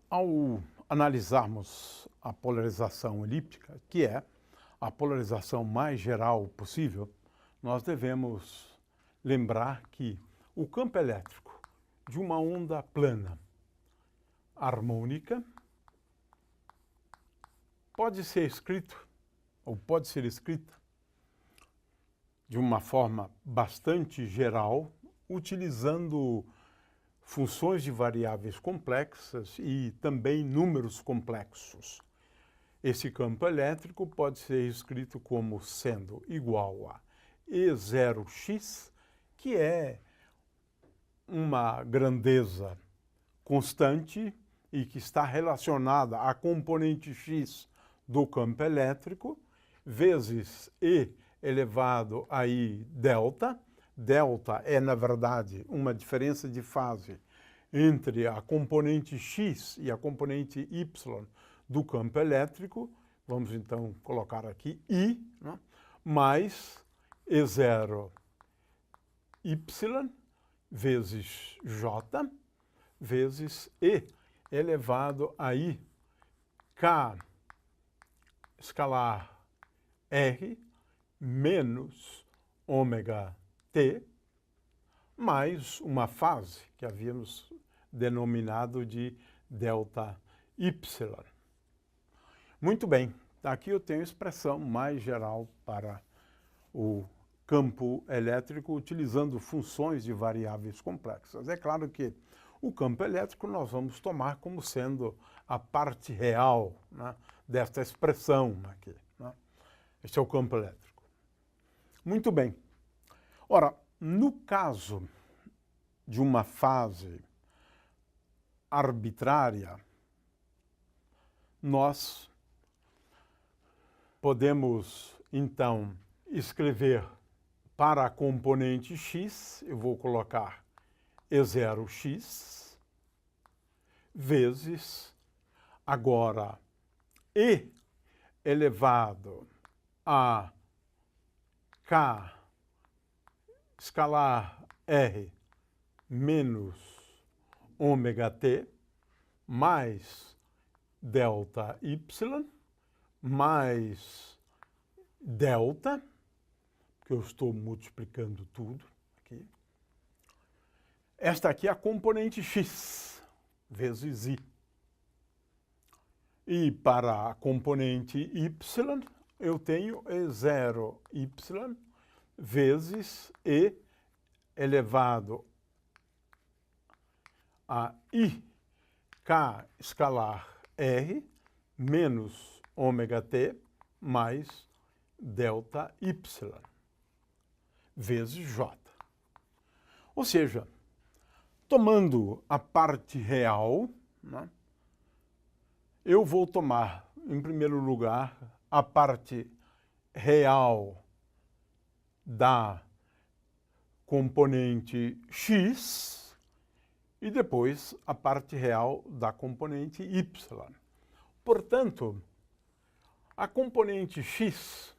Ao analisarmos a polarização elíptica, que é a polarização mais geral possível, nós devemos lembrar que o campo elétrico de uma onda plana harmônica pode ser escrito, ou pode ser escrita, de uma forma bastante geral, utilizando funções de variáveis complexas e também números complexos. Esse campo elétrico pode ser escrito como sendo igual a E0x, que é uma grandeza constante e que está relacionada à componente x do campo elétrico, vezes E elevado a I delta. Delta é, na verdade, uma diferença de fase entre a componente x e a componente y do campo elétrico. Vamos, então, colocar aqui I, né? Mais E0 y vezes J vezes E elevado a I K escalar R menos ômega T, mais uma fase que havíamos denominado de delta Y. Muito bem, aqui eu tenho a expressão mais geral para o campo elétrico utilizando funções de variáveis complexas. É claro que o campo elétrico nós vamos tomar como sendo a parte real, né, desta expressão aqui, né? Este é o campo elétrico. Muito bem. Ora, no caso de uma fase arbitrária, nós podemos, então, escrever para a componente x, eu vou colocar E0x, vezes, agora, E elevado a K escalar R menos ômega T, mais delta Y, mais delta, que eu estou multiplicando tudo aqui. Esta aqui é a componente x, vezes I. E para a componente y, eu tenho E0y vezes E elevado a I K escalar R menos ômega T mais delta Y vezes J. Ou seja, tomando a parte real, né, eu vou tomar, em primeiro lugar, a parte real da componente x e depois a parte real da componente y. Portanto, a componente x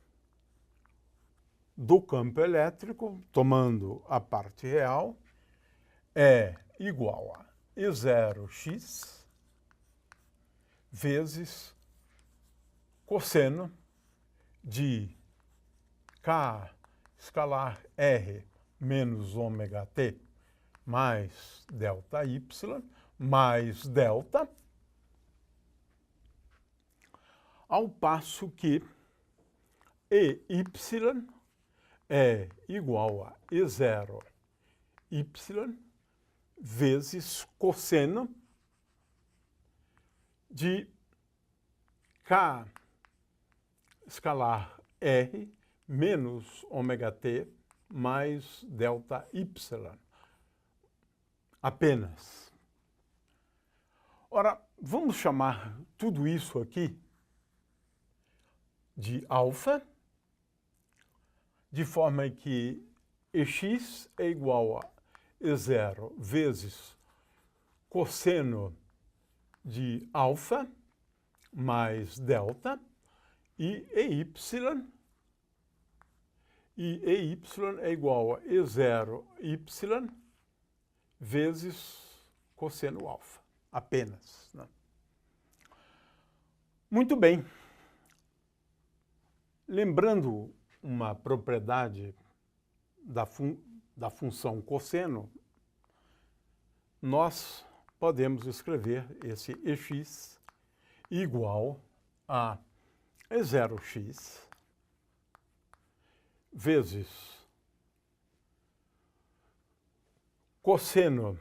do campo elétrico, tomando a parte real, é igual a E0x vezes cosseno de K escalar R menos ômega T mais delta Y mais delta, ao passo que EY é igual a E0y vezes cosseno de K escalar R menos ômega T mais delta Y. Apenas. Ora, vamos chamar tudo isso aqui de alfa, de forma que EX é igual a E0 vezes cosseno de alfa mais delta, e EY é igual a E0y vezes cosseno alfa, apenas, né? Muito bem. Lembrando uma propriedade da função cosseno, nós podemos escrever esse ex igual a E0x vezes cosseno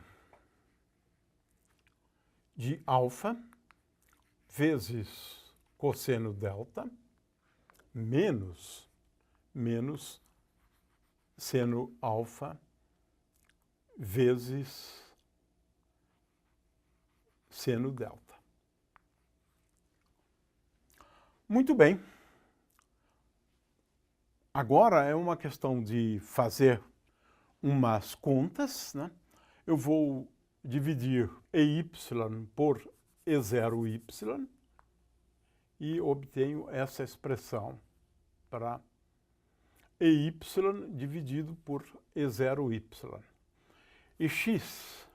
de alfa vezes cosseno delta menos seno alfa vezes seno delta. Muito bem. Agora é uma questão de fazer umas contas, né? Eu vou dividir EY por E0Y e obtenho essa expressão para EY dividido por E0Y. E x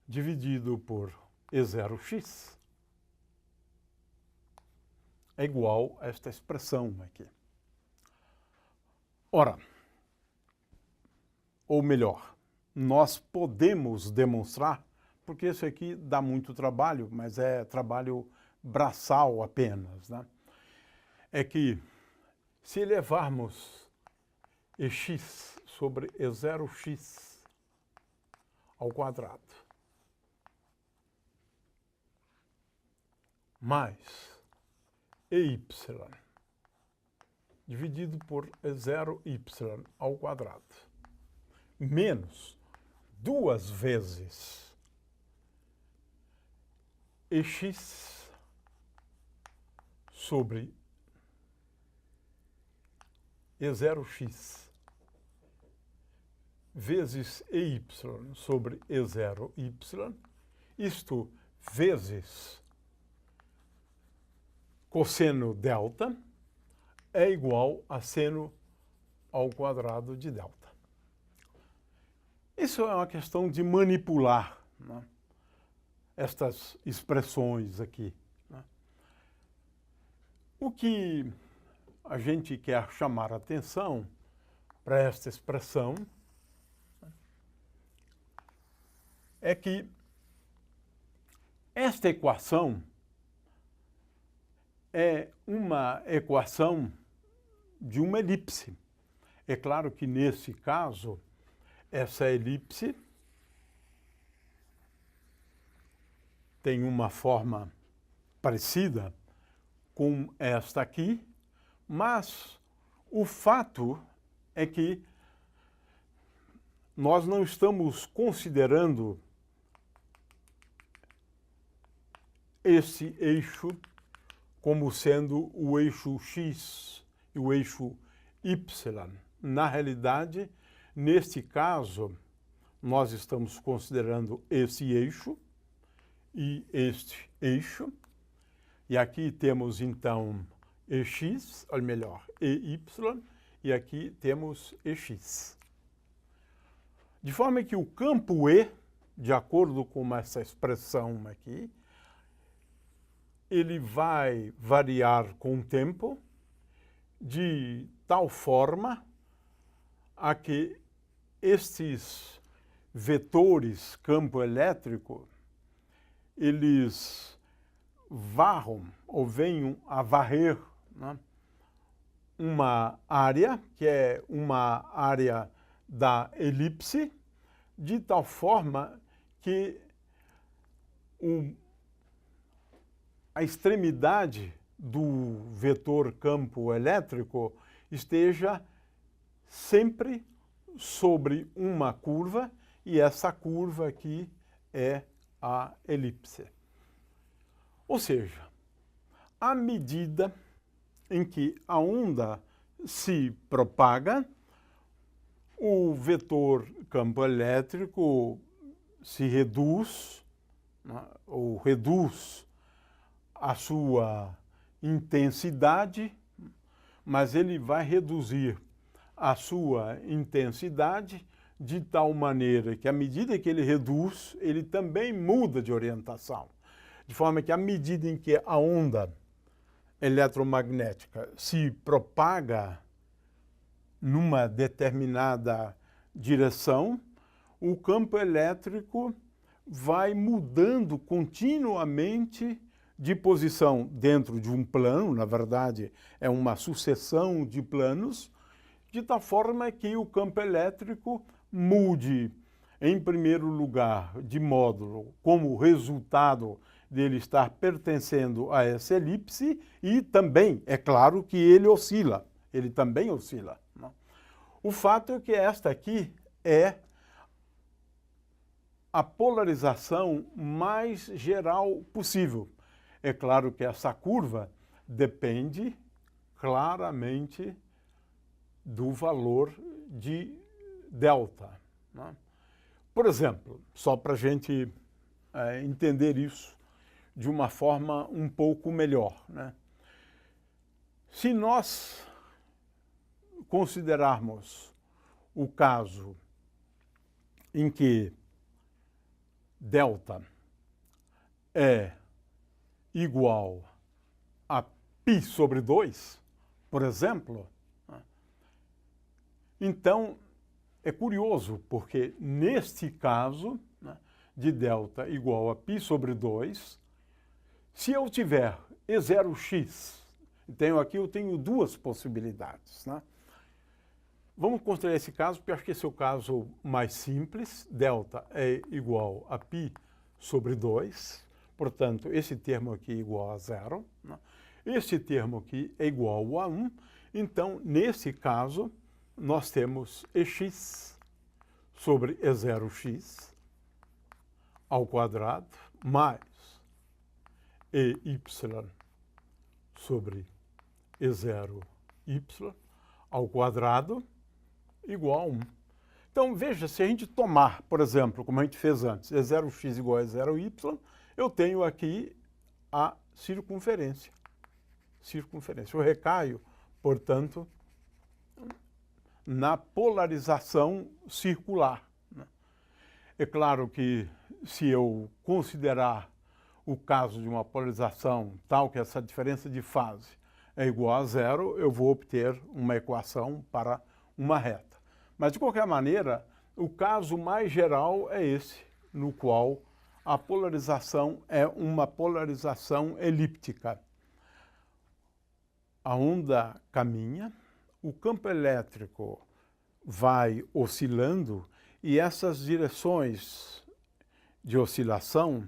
dividido por E0x é igual a esta expressão aqui. Ora, ou melhor, nós podemos demonstrar, porque isso aqui dá muito trabalho, mas é trabalho braçal apenas, né? É que se elevarmos ex sobre E0x ao quadrado mais EY dividido por E0y ao quadrado menos 2 vezes ex sobre E0x vezes EY sobre E0y, isto vezes cosseno delta, é igual a seno ao quadrado de delta. Isso é uma questão de manipular, né, estas expressões aqui, né? O que a gente quer chamar a atenção para esta expressão é que esta equação é uma equação de uma elipse. É claro que, nesse caso, essa elipse tem uma forma parecida com esta aqui, mas o fato é que nós não estamos considerando esse eixo como sendo o eixo x e o eixo y. Na realidade, neste caso, nós estamos considerando esse eixo e este eixo. E aqui temos, então, ex, ou melhor, EY, e aqui temos ex. De forma que o campo E, de acordo com essa expressão aqui, ele vai variar com o tempo de tal forma a que estes vetores campo elétrico, eles varram ou venham a varrer, né, uma área, que é uma área da elipse, de tal forma que a extremidade do vetor campo elétrico esteja sempre sobre uma curva, e essa curva aqui é a elipse. Ou seja, à medida em que a onda se propaga, o vetor campo elétrico se reduz, né, ou reduz a sua intensidade, mas ele vai reduzir a sua intensidade de tal maneira que, à medida que ele reduz, ele também muda de orientação. De forma que, à medida em que a onda eletromagnética se propaga numa determinada direção, o campo elétrico vai mudando continuamente de posição dentro de um plano, na verdade é uma sucessão de planos, de tal forma que o campo elétrico mude, em primeiro lugar, de módulo, como resultado dele estar pertencendo a essa elipse, e também, é claro que ele oscila, ele também oscila. O fato é que esta aqui é a polarização mais geral possível. É claro que essa curva depende claramente do valor de delta. Por exemplo, só para a gente entender isso de uma forma um pouco melhor, Se nós considerarmos o caso em que delta é igual a π sobre 2, por exemplo, então é curioso, porque neste caso, de delta igual a π sobre 2, se eu tiver E0x, eu tenho duas possibilidades. Vamos considerar esse caso, porque acho que esse é o caso mais simples. Delta é igual a π sobre 2, portanto, esse termo aqui é igual a 0. Este termo aqui é igual a 1. Então, nesse caso, nós temos Ex sobre E0x ao quadrado mais EY sobre E0y ao quadrado igual a 1. Então, veja, se a gente tomar, por exemplo, como a gente fez antes, E0x igual a E0y, eu tenho aqui a circunferência. Eu recaio, portanto, na polarização circular. É claro que se eu considerar o caso de uma polarização tal que essa diferença de fase é igual a 0, eu vou obter uma equação para uma reta. Mas, de qualquer maneira, o caso mais geral é esse, no qual a polarização é uma polarização elíptica. A onda caminha, o campo elétrico vai oscilando e essas direções de oscilação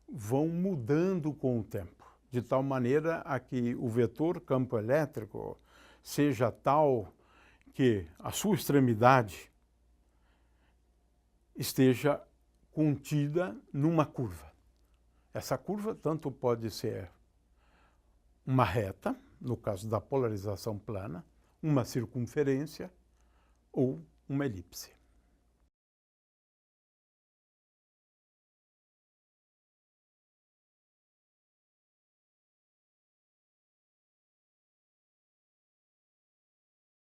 vão mudando com o tempo, de tal maneira a que o vetor campo elétrico seja tal que a sua extremidade esteja contida numa curva. Essa curva tanto pode ser uma reta, no caso da polarização plana, uma circunferência ou uma elipse.